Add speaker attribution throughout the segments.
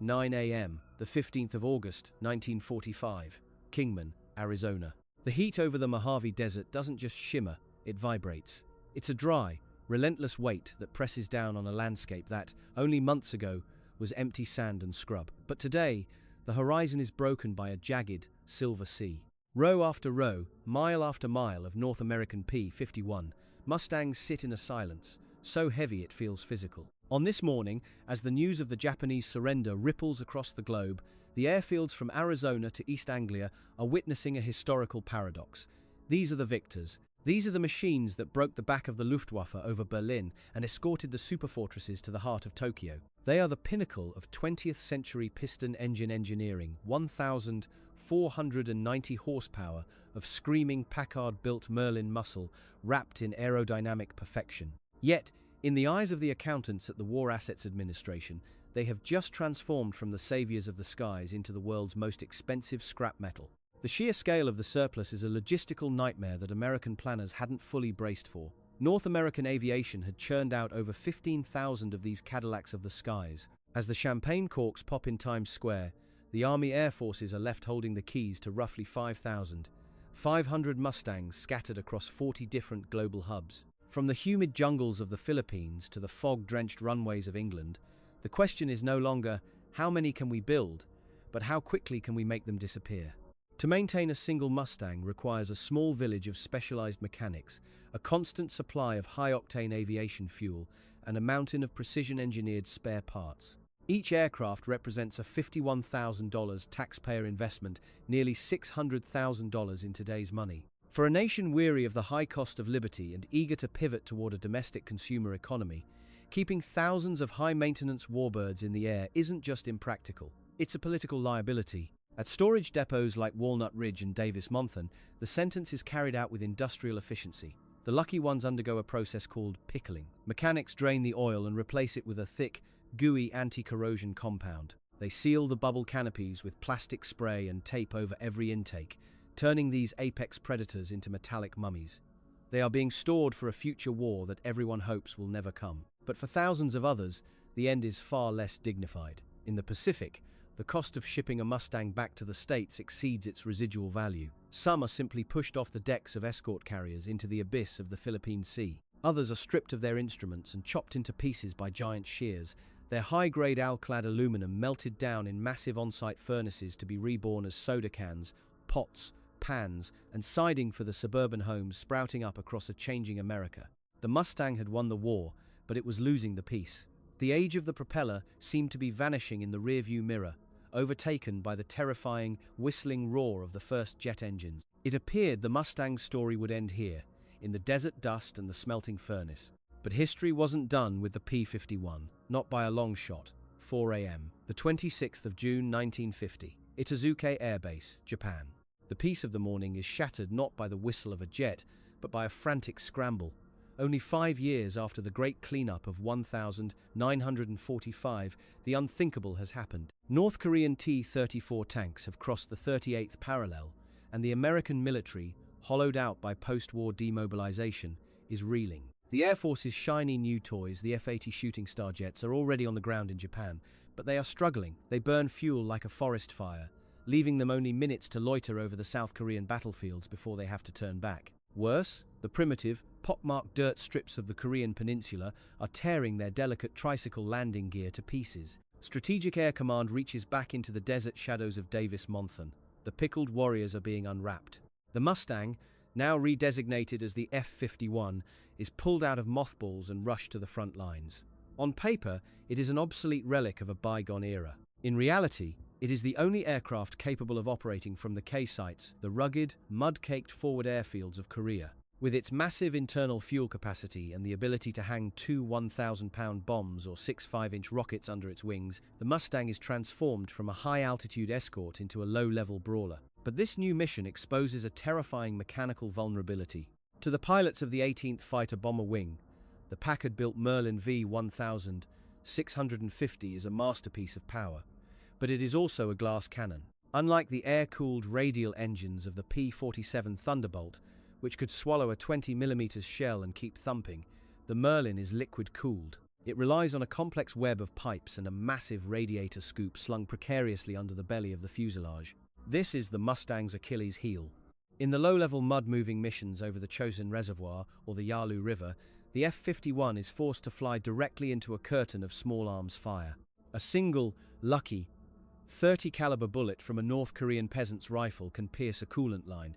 Speaker 1: 9 a.m., the 15th of August, 1945, Kingman, Arizona. The heat over the Mojave Desert doesn't just shimmer, it vibrates. It's a dry, relentless weight that presses down on a landscape that, only months ago, was empty sand and scrub. But today, the horizon is broken by a jagged, silver sea. Row after row, mile after mile of North American P-51, Mustangs sit in a silence, so heavy it feels physical. On this morning, as the news of the Japanese surrender ripples across the globe, the airfields from Arizona to East Anglia are witnessing a historical paradox. These are the victors. These are the machines that broke the back of the Luftwaffe over Berlin and escorted the superfortresses to the heart of Tokyo. They are the pinnacle of 20th century piston engine engineering, 1,490 horsepower of screaming Packard-built Merlin muscle wrapped in aerodynamic perfection. Yet, in the eyes of the accountants at the War Assets Administration, they have just transformed from the saviors of the skies into the world's most expensive scrap metal. The sheer scale of the surplus is a logistical nightmare that American planners hadn't fully braced for. North American Aviation had churned out over 15,000 of these Cadillacs of the skies. As the champagne corks pop in Times Square, the Army Air Forces are left holding the keys to roughly 5,500 Mustangs scattered across 40 different global hubs. From the humid jungles of the Philippines to the fog-drenched runways of England, the question is no longer, how many can we build, but how quickly can we make them disappear? To maintain a single Mustang requires a small village of specialized mechanics, a constant supply of high-octane aviation fuel, and a mountain of precision-engineered spare parts. Each aircraft represents a $51,000 taxpayer investment, nearly $600,000 in today's money. For a nation weary of the high cost of liberty and eager to pivot toward a domestic consumer economy, keeping thousands of high-maintenance Warbirds in the air isn't just impractical, it's a political liability. At storage depots like Walnut Ridge and Davis-Monthan, the sentence is carried out with industrial efficiency. The lucky ones undergo a process called pickling. Mechanics drain the oil and replace it with a thick, gooey anti-corrosion compound. They seal the bubble canopies with plastic spray and tape over every intake, turning these apex predators into metallic mummies. They are being stored for a future war that everyone hopes will never come. But for thousands of others, the end is far less dignified. In the Pacific, the cost of shipping a Mustang back to the States exceeds its residual value. Some are simply pushed off the decks of escort carriers into the abyss of the Philippine Sea. Others are stripped of their instruments and chopped into pieces by giant shears, their high-grade alclad aluminum melted down in massive on-site furnaces to be reborn as soda cans, pots, pans, and siding for the suburban homes sprouting up across a changing America. The Mustang had won the war, but it was losing the peace. The age of the propeller seemed to be vanishing in the rearview mirror, overtaken by the terrifying, whistling roar of the first jet engines. It appeared the Mustang's story would end here, in the desert dust and the smelting furnace. But history wasn't done with the P-51, not by a long shot. 4 a.m., the 26th of June 1950, Itazuke Air Base, Japan. The peace of the morning is shattered not by the whistle of a jet, but by a frantic scramble. Only 5 years after the great cleanup of 1945, the unthinkable has happened. North Korean T-34 tanks have crossed the 38th parallel, and the American military, hollowed out by post-war demobilization, is reeling. The Air Force's shiny new toys, the F-80 Shooting Star jets, are already on the ground in Japan, but they are struggling. They burn fuel like a forest fire, leaving them only minutes to loiter over the South Korean battlefields before they have to turn back. Worse, the primitive, pockmarked dirt strips of the Korean peninsula are tearing their delicate tricycle landing gear to pieces. Strategic Air Command reaches back into the desert shadows of Davis-Monthan. The pickled warriors are being unwrapped. The Mustang, now redesignated as the F-51, is pulled out of mothballs and rushed to the front lines. On paper, it is an obsolete relic of a bygone era. In reality, it is the only aircraft capable of operating from the K-sites, the rugged, mud-caked forward airfields of Korea. With its massive internal fuel capacity and the ability to hang 2 1,000-pound bombs or 6 5-inch rockets under its wings, the Mustang is transformed from a high-altitude escort into a low-level brawler. But this new mission exposes a terrifying mechanical vulnerability. To the pilots of the 18th Fighter Bomber Wing, the Packard-built Merlin V-1650 is a masterpiece of power, but it is also a glass cannon. Unlike the air-cooled radial engines of the P-47 Thunderbolt, which could swallow a 20mm shell and keep thumping, the Merlin is liquid-cooled. It relies on a complex web of pipes and a massive radiator scoop slung precariously under the belly of the fuselage. This is the Mustang's Achilles heel. In the low-level mud-moving missions over the Chosin Reservoir or the Yalu River, the F-51 is forced to fly directly into a curtain of small arms fire. A single, lucky, 30 caliber bullet from a North Korean peasant's rifle can pierce a coolant line.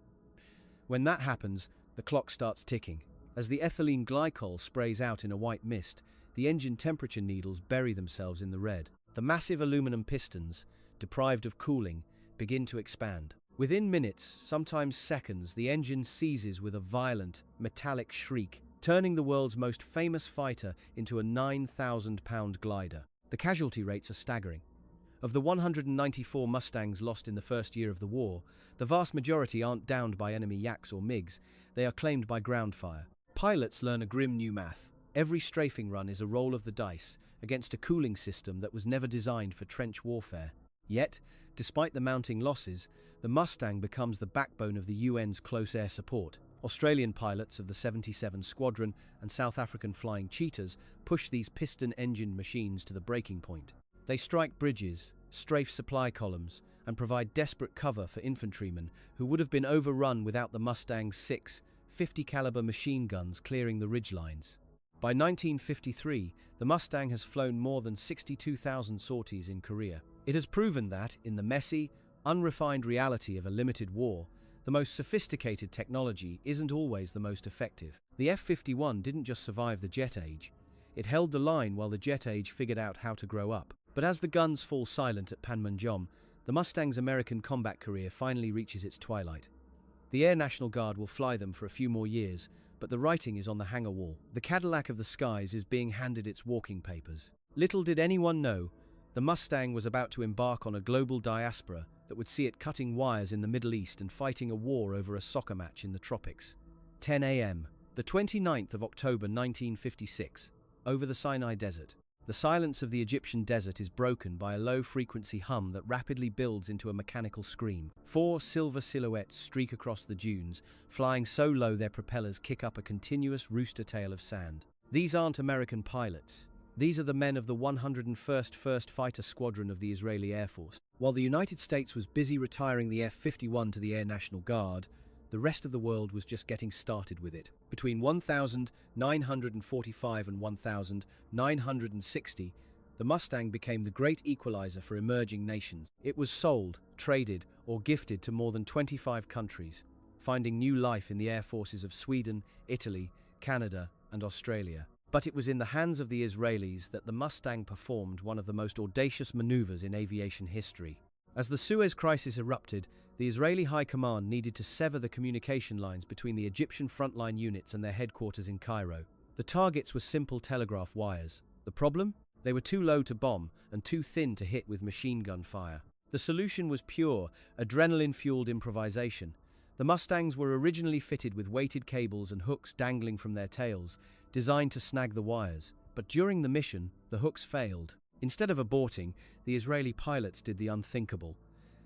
Speaker 1: When that happens, the clock starts ticking. As the ethylene glycol sprays out in a white mist, the engine temperature needles bury themselves in the red. The massive aluminum pistons, deprived of cooling, begin to expand. Within minutes, sometimes seconds, the engine seizes with a violent, metallic shriek, turning the world's most famous fighter into a 9,000-pound glider. The casualty rates are staggering. Of the 194 Mustangs lost in the first year of the war, the vast majority aren't downed by enemy Yaks or MiGs, they are claimed by ground fire. Pilots learn a grim new math. Every strafing run is a roll of the dice against a cooling system that was never designed for trench warfare. Yet, despite the mounting losses, the Mustang becomes the backbone of the UN's close air support. Australian pilots of the 77 Squadron and South African Flying Cheetahs push these piston-engined machines to the breaking point. They strike bridges, strafe supply columns, and provide desperate cover for infantrymen who would have been overrun without the Mustang's 6 50-caliber machine guns clearing the ridgelines. By 1953, the Mustang has flown more than 62,000 sorties in Korea. It has proven that, in the messy, unrefined reality of a limited war, the most sophisticated technology isn't always the most effective. The F-51 didn't just survive the jet age, it held the line while the jet age figured out how to grow up. But as the guns fall silent at Panmunjom, the Mustang's American combat career finally reaches its twilight. The Air National Guard will fly them for a few more years, but the writing is on the hangar wall. The Cadillac of the skies is being handed its walking papers. Little did anyone know, the Mustang was about to embark on a global diaspora that would see it cutting wires in the Middle East and fighting a war over a soccer match in the tropics. 10 a.m. The 29th of October 1956, over the Sinai Desert. The silence of the Egyptian desert is broken by a low-frequency hum that rapidly builds into a mechanical scream. 4 silver silhouettes streak across the dunes, flying so low their propellers kick up a continuous rooster tail of sand. These aren't American pilots. These are the men of the 101st First Fighter Squadron of the Israeli Air Force. While the United States was busy retiring the F-51 to the Air National Guard, the rest of the world was just getting started with it. Between 1945 and 1960, the Mustang became the great equalizer for emerging nations. It was sold, traded, or gifted to more than 25 countries, finding new life in the air forces of Sweden, Italy, Canada, and Australia. But it was in the hands of the Israelis that the Mustang performed one of the most audacious maneuvers in aviation history. As the Suez Crisis erupted, the Israeli High Command needed to sever the communication lines between the Egyptian frontline units and their headquarters in Cairo. The targets were simple telegraph wires. The problem? They were too low to bomb and too thin to hit with machine gun fire. The solution was pure, adrenaline-fueled improvisation. The Mustangs were originally fitted with weighted cables and hooks dangling from their tails, designed to snag the wires. But during the mission, the hooks failed. Instead of aborting, the Israeli pilots did the unthinkable.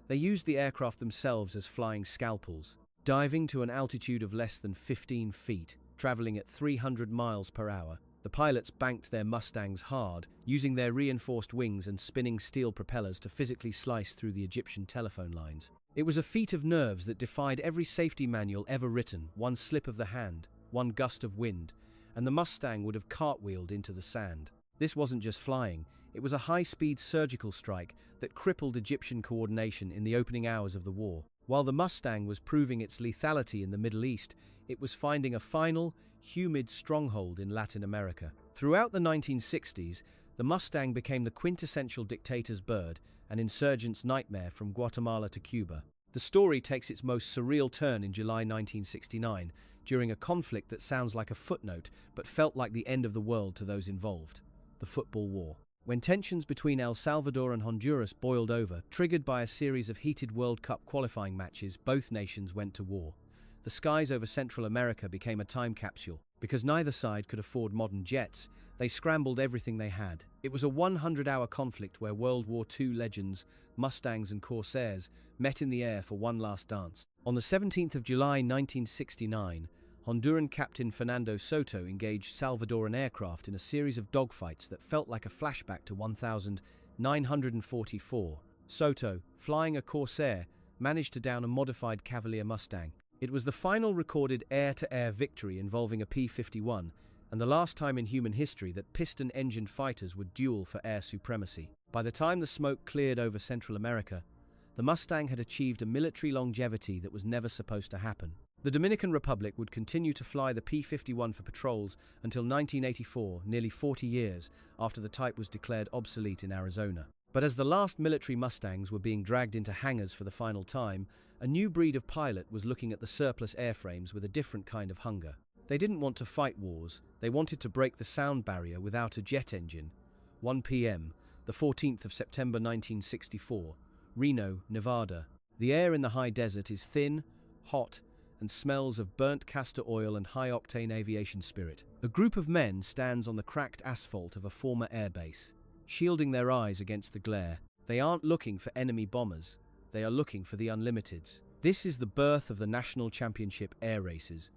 Speaker 1: They used the aircraft themselves as flying scalpels, diving to an altitude of less than 15 feet, traveling at 300 miles per hour. The pilots banked their Mustangs hard, using their reinforced wings and spinning steel propellers to physically slice through the Egyptian telephone lines. It was a feat of nerves that defied every safety manual ever written. One slip of the hand, one gust of wind, and the Mustang would have cartwheeled into the sand. This wasn't just flying, it was a high-speed surgical strike that crippled Egyptian coordination in the opening hours of the war. While the Mustang was proving its lethality in the Middle East, it was finding a final, humid stronghold in Latin America. Throughout the 1960s, the Mustang became the quintessential dictator's bird, an insurgent's nightmare from Guatemala to Cuba. The story takes its most surreal turn in July 1969, during a conflict that sounds like a footnote but felt like the end of the world to those involved: the Football War. When tensions between El Salvador and Honduras boiled over, triggered by a series of heated World Cup qualifying matches, both nations went to war. The skies over Central America became a time capsule. Because neither side could afford modern jets, they scrambled everything they had. It was a 100-hour conflict where World War II legends, Mustangs and Corsairs, met in the air for one last dance. On the 17th of July 1969, Honduran Captain Fernando Soto engaged Salvadoran aircraft in a series of dogfights that felt like a flashback to 1944. Soto, flying a Corsair, managed to down a modified Cavalier Mustang. It was the final recorded air-to-air victory involving a P-51, and the last time in human history that piston-engined fighters would duel for air supremacy. By the time the smoke cleared over Central America, the Mustang had achieved a military longevity that was never supposed to happen. The Dominican Republic would continue to fly the P-51 for patrols until 1984, nearly 40 years after the type was declared obsolete in Arizona. But as the last military Mustangs were being dragged into hangars for the final time, a new breed of pilot was looking at the surplus airframes with a different kind of hunger. They didn't want to fight wars, they wanted to break the sound barrier without a jet engine. 1 p.m., the 14th of September 1964, Reno, Nevada. The air in the high desert is thin, hot, and smells of burnt castor oil and high-octane aviation spirit. A group of men stands on the cracked asphalt of a former airbase, shielding their eyes against the glare. They aren't looking for enemy bombers, they are looking for the unlimiteds. This is the birth of the National Championship air races,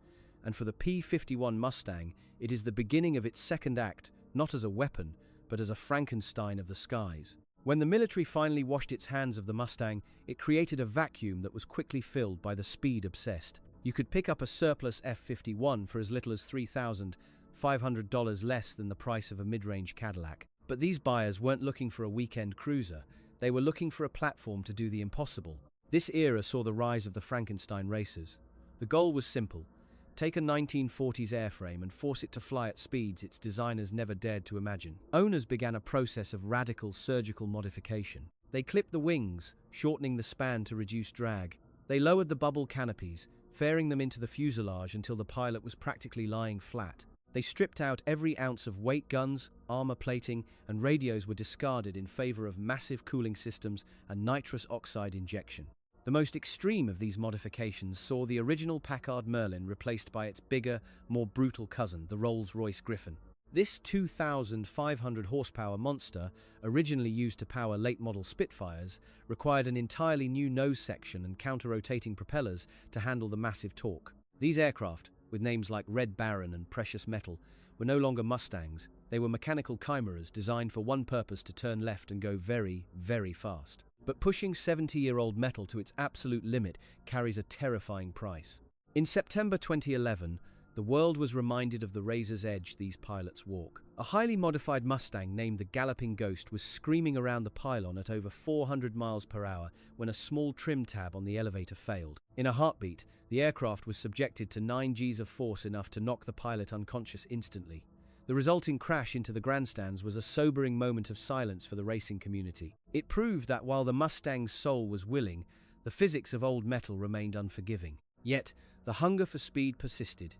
Speaker 1: and for the P-51 Mustang, it is the beginning of its second act, not as a weapon, but as a Frankenstein of the skies. When the military finally washed its hands of the Mustang, it created a vacuum that was quickly filled by the speed-obsessed. You could pick up a surplus F-51 for as little as $3,500 less than the price of a mid-range Cadillac. But these buyers weren't looking for a weekend cruiser, they were looking for a platform to do the impossible. This era saw the rise of the Frankenstein racers. The goal was simple: take a 1940s airframe and force it to fly at speeds its designers never dared to imagine. Owners began a process of radical surgical modification. They clipped the wings, shortening the span to reduce drag. They lowered the bubble canopies, fairing them into the fuselage until the pilot was practically lying flat. They stripped out every ounce of weight. Guns, armor plating, and radios were discarded in favor of massive cooling systems and nitrous oxide injection. The most extreme of these modifications saw the original Packard Merlin replaced by its bigger, more brutal cousin, the Rolls-Royce Griffon. This 2,500 horsepower monster, originally used to power late-model Spitfires, required an entirely new nose section and counter-rotating propellers to handle the massive torque. These aircraft, with names like Red Baron and Precious Metal, were no longer Mustangs. They were mechanical chimeras designed for one purpose: to turn left and go very, very fast. But pushing 70-year-old metal to its absolute limit carries a terrifying price. In September 2011, the world was reminded of the razor's edge these pilots walk. A highly modified Mustang named the Galloping Ghost was screaming around the pylon at over 400 miles per hour when a small trim tab on the elevator failed. In a heartbeat, the aircraft was subjected to 9 Gs of force, enough to knock the pilot unconscious instantly. The resulting crash into the grandstands was a sobering moment of silence for the racing community. It proved that while the Mustang's soul was willing, the physics of old metal remained unforgiving. Yet, the hunger for speed persisted.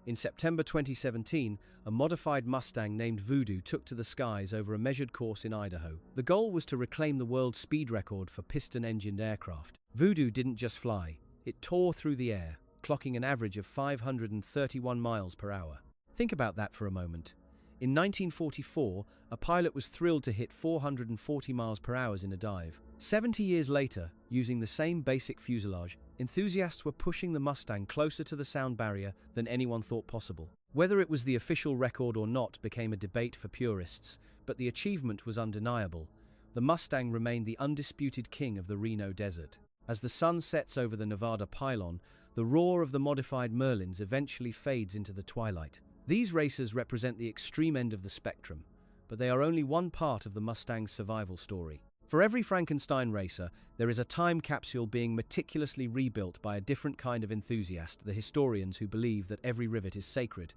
Speaker 1: In September 2017, a modified Mustang named Voodoo took to the skies over a measured course in Idaho. The goal was to reclaim the world speed record for piston-engined aircraft. Voodoo didn't just fly, it tore through the air, clocking an average of 531 miles per hour. Think about that for a moment. In 1944, a pilot was thrilled to hit 440 miles per hour in a dive. 70 years later, using the same basic fuselage, enthusiasts were pushing the Mustang closer to the sound barrier than anyone thought possible. Whether it was the official record or not became a debate for purists, but the achievement was undeniable. The Mustang remained the undisputed king of the Reno Desert. As the sun sets over the Nevada pylon, the roar of the modified Merlins eventually fades into the twilight. These racers represent the extreme end of the spectrum, but they are only one part of the Mustang's survival story. For every Frankenstein racer, there is a time capsule being meticulously rebuilt by a different kind of enthusiast, the historians who believe that every rivet is sacred.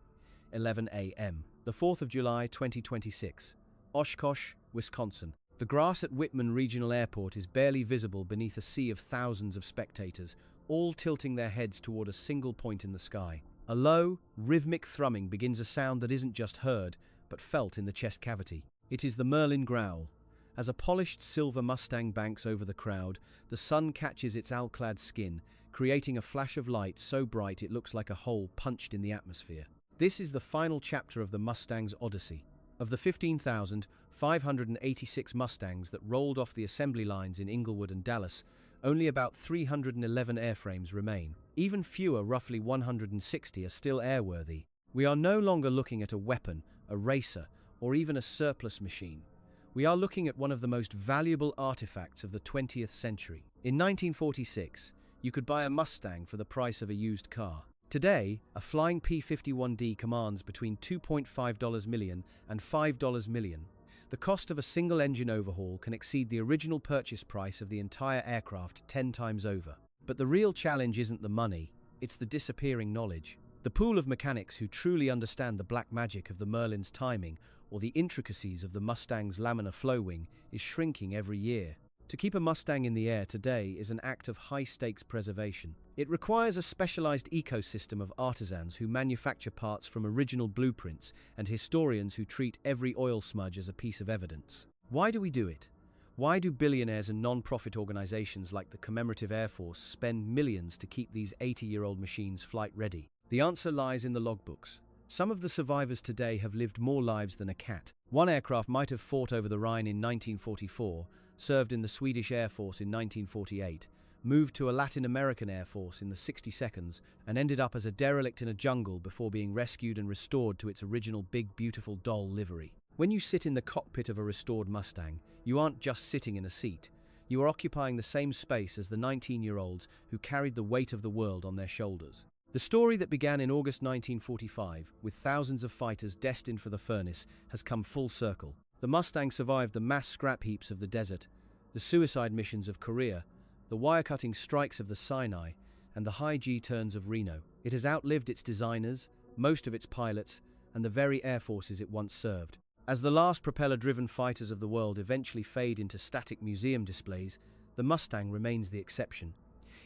Speaker 1: 11 a.m. The 4th of July, 2026. Oshkosh, Wisconsin. The grass at Whitman Regional Airport is barely visible beneath a sea of thousands of spectators, all tilting their heads toward a single point in the sky. A low, rhythmic thrumming begins a sound that isn't just heard, but felt in the chest cavity. It is the Merlin growl. As a polished silver Mustang banks over the crowd, the sun catches its alclad skin, creating a flash of light so bright it looks like a hole punched in the atmosphere. This is the final chapter of the Mustang's odyssey. Of the 15,586 Mustangs that rolled off the assembly lines in Inglewood and Dallas, Only about 311 airframes remain. Even fewer, roughly 160, are still airworthy. We are no longer looking at a weapon, a racer, or even a surplus machine. We are looking at one of the most valuable artifacts of the 20th century. In 1946, you could buy a Mustang for the price of a used car. Today, a flying P-51D commands between $2.5 million and $5 million. The cost of a single engine overhaul can exceed the original purchase price of the entire aircraft 10 times over. But the real challenge isn't the money, it's the disappearing knowledge. The pool of mechanics who truly understand the black magic of the Merlin's timing or the intricacies of the Mustang's laminar flow wing is shrinking every year. To keep a Mustang in the air today is an act of high-stakes preservation. It requires a specialized ecosystem of artisans who manufacture parts from original blueprints and historians who treat every oil smudge as a piece of evidence. Why do we do it? Why do billionaires and non-profit organizations like the Commemorative Air Force spend millions to keep these 80-year-old machines flight-ready? The answer lies in the logbooks. Some of the survivors today have lived more lives than a cat. One aircraft might have fought over the Rhine in 1944, served in the Swedish Air Force in 1948, moved to a Latin American Air Force in the 60s, and ended up as a derelict in a jungle before being rescued and restored to its original big, beautiful doll livery. When you sit in the cockpit of a restored Mustang, you aren't just sitting in a seat. You are occupying the same space as the 19-year-olds who carried the weight of the world on their shoulders. The story that began in August 1945, with thousands of fighters destined for the furnace, has come full circle. The Mustang survived the mass scrap heaps of the desert, the suicide missions of Korea, the wire-cutting strikes of the Sinai, and the high G-turns of Reno. It has outlived its designers, most of its pilots, and the very air forces it once served. As the last propeller-driven fighters of the world eventually fade into static museum displays, the Mustang remains the exception.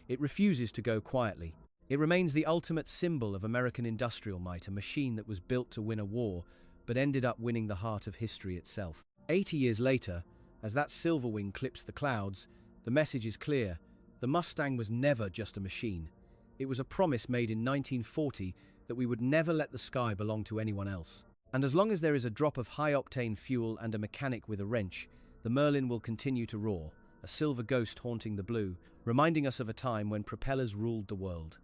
Speaker 1: It refuses to go quietly. It remains the ultimate symbol of American industrial might, a machine that was built to win a war, but ended up winning the heart of history itself. 80 years later, as that silver wing clips the clouds, the message is clear. The Mustang was never just a machine. It was a promise made in 1940 that we would never let the sky belong to anyone else. And as long as there is a drop of high-octane fuel and a mechanic with a wrench, the Merlin will continue to roar, a silver ghost haunting the blue, reminding us of a time when propellers ruled the world.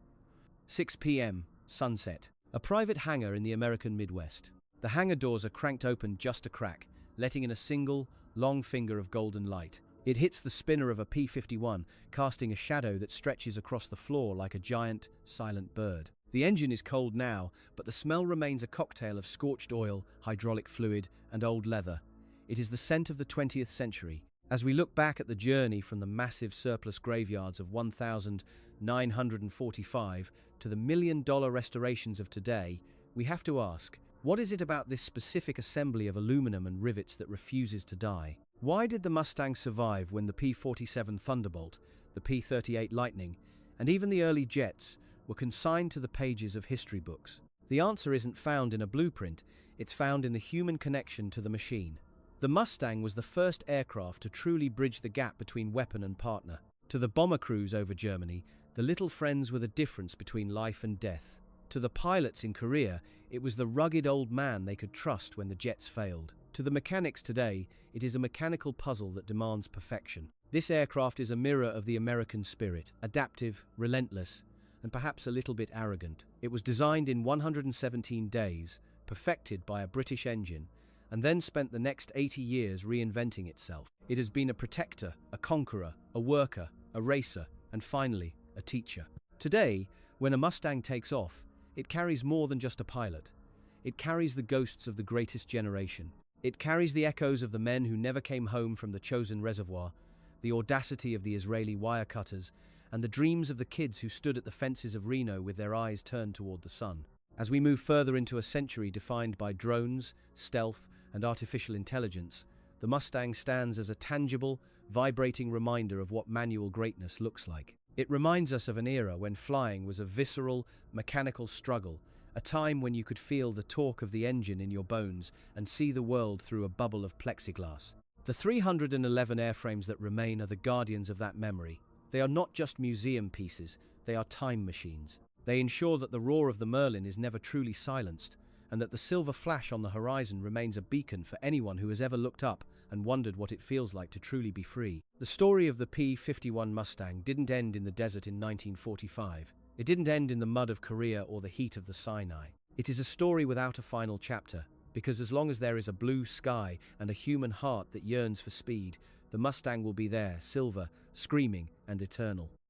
Speaker 1: 6 p.m., sunset. A private hangar in the American Midwest. The hangar doors are cranked open just a crack, letting in a single, long finger of golden light. It hits the spinner of a P-51, casting a shadow that stretches across the floor like a giant, silent bird. The engine is cold now, but the smell remains a cocktail of scorched oil, hydraulic fluid, and old leather. It is the scent of the 20th century. As we look back at the journey from the massive surplus graveyards of 1945 to the million-dollar restorations of today, we have to ask, what is it about this specific assembly of aluminum and rivets that refuses to die? Why did the Mustang survive when the P-47 Thunderbolt, the P-38 Lightning, and even the early jets were consigned to the pages of history books? The answer isn't found in a blueprint, it's found in the human connection to the machine. The Mustang was the first aircraft to truly bridge the gap between weapon and partner. To the bomber crews over Germany, the little friends were the difference between life and death. To the pilots in Korea, it was the rugged old man they could trust when the jets failed. To the mechanics today, it is a mechanical puzzle that demands perfection. This aircraft is a mirror of the American spirit, adaptive, relentless, and perhaps a little bit arrogant. It was designed in 117 days, perfected by a British engine, and then spent the next 80 years reinventing itself. It has been a protector, a conqueror, a worker, a racer, and finally, a teacher. Today, when a Mustang takes off, it carries more than just a pilot. It carries the ghosts of the greatest generation. It carries the echoes of the men who never came home from the chosen reservoir, the audacity of the Israeli wire cutters, and the dreams of the kids who stood at the fences of Reno with their eyes turned toward the sun. As we move further into a century defined by drones, stealth, and artificial intelligence, the Mustang stands as a tangible, vibrating reminder of what manual greatness looks like. It reminds us of an era when flying was a visceral, mechanical struggle, a time when you could feel the torque of the engine in your bones and see the world through a bubble of plexiglass. The 311 airframes that remain are the guardians of that memory. They are not just museum pieces, they are time machines. They ensure that the roar of the Merlin is never truly silenced, and that the silver flash on the horizon remains a beacon for anyone who has ever looked up and wondered what it feels like to truly be free. The story of the P-51 Mustang didn't end in the desert in 1945. It didn't end in the mud of Korea or the heat of the Sinai. It is a story without a final chapter, because as long as there is a blue sky and a human heart that yearns for speed, the Mustang will be there, silver, screaming, and eternal.